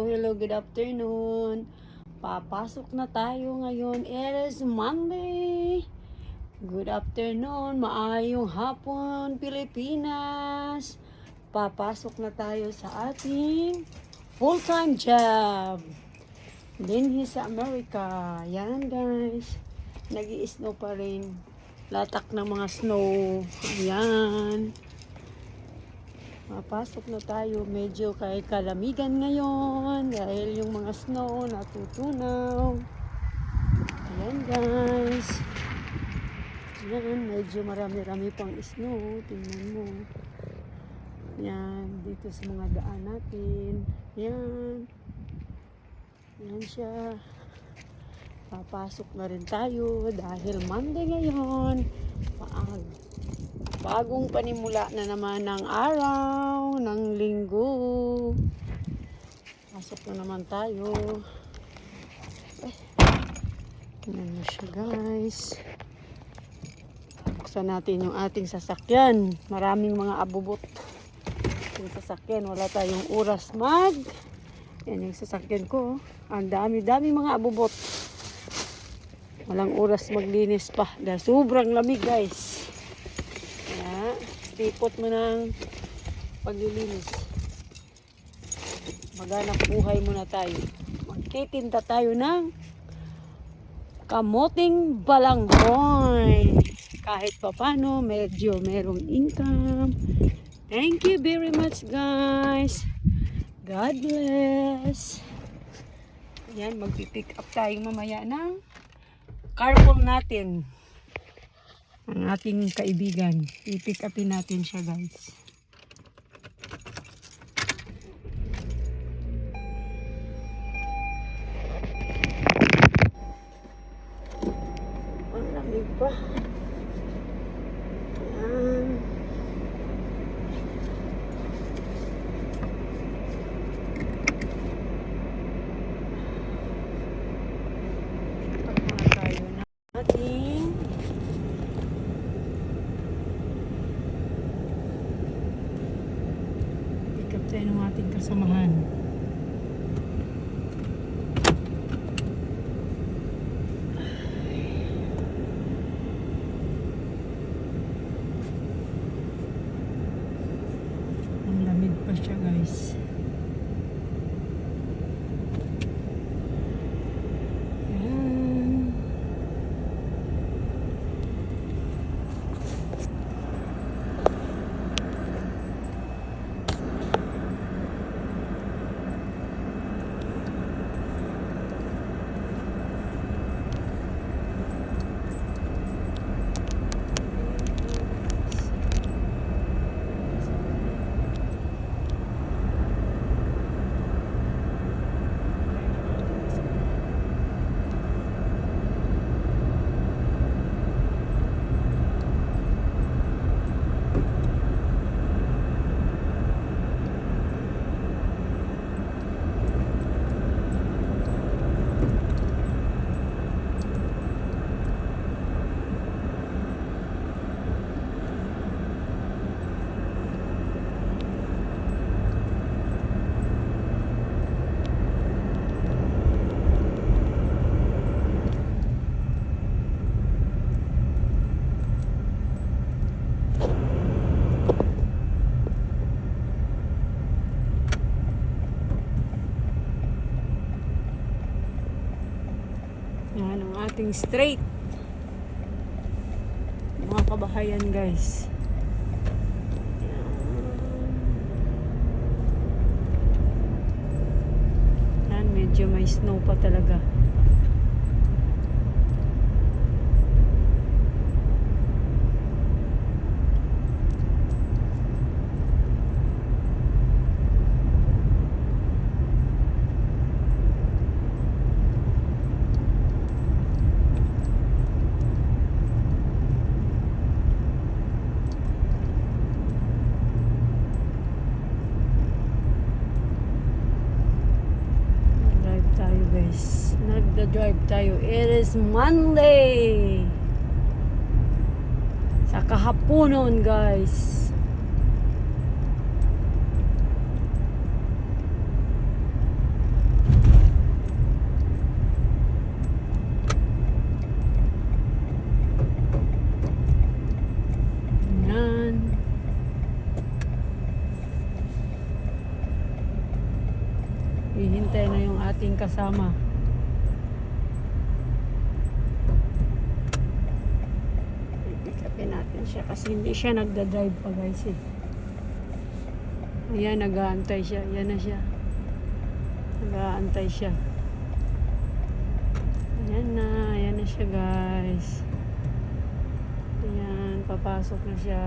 Hello, good afternoon. Papasok na tayo ngayon. It is Monday. Good afternoon. Maayong hapon, Pilipinas. Papasok na tayo sa ating full-time job. Dinhi sa Amerika. Yan guys. Nag-i-snow pa rin. Latak ng mga snow. Yan. Mapasok na tayo, medyo kay kalamigan ngayon dahil yung mga snow natutunaw. Ayan guys. Ayan, medyo marami-rami pang snow. Tingnan mo. Ayan, dito sa mga daan natin. Ayan. Ayan siya. Papasok na rin tayo dahil Monday ngayon. Bagong panimula na naman ng araw, ng linggo. Pasok na naman tayo. Ayan na siya guys. Buksan natin yung ating sasakyan. Maraming mga abubot. Yung sasakyan, wala tayong oras Yan yung sasakyan ko. Ang dami-dami mga abubot. Walang oras maglinis pa. Dahil sobrang lamig guys. Tipot mo ng paglilinis. Maghanap buhay muna tayo. Magtitinda tayo ng kamoting balanghoy. Kahit pa paano, medyo merong income. Thank you very much guys. God bless. Ayan, magpipick up tayo mamaya ng carpool natin. Ang ating kaibigan. I-pick upin natin siya guys. Ang lamig pa. Ayan. Pagpaka tayo na ating tayo ng ating kasamahan. Ang lamig pa siya guys. Yan ang ating straight. Mga kabahayan guys. Yan, medyo may snow pa talaga. Nagda-drive tayo. It is Monday. Sa kahaponon guys. Hihintay na yung ating kasama. I-pick upin natin siya kasi hindi siya nagda-drive pa guys eh. Ayan, nag-aantay siya. Ayan na siya. Nag-aantay siya. Ayan na siya guys. Ayan, papasok na siya.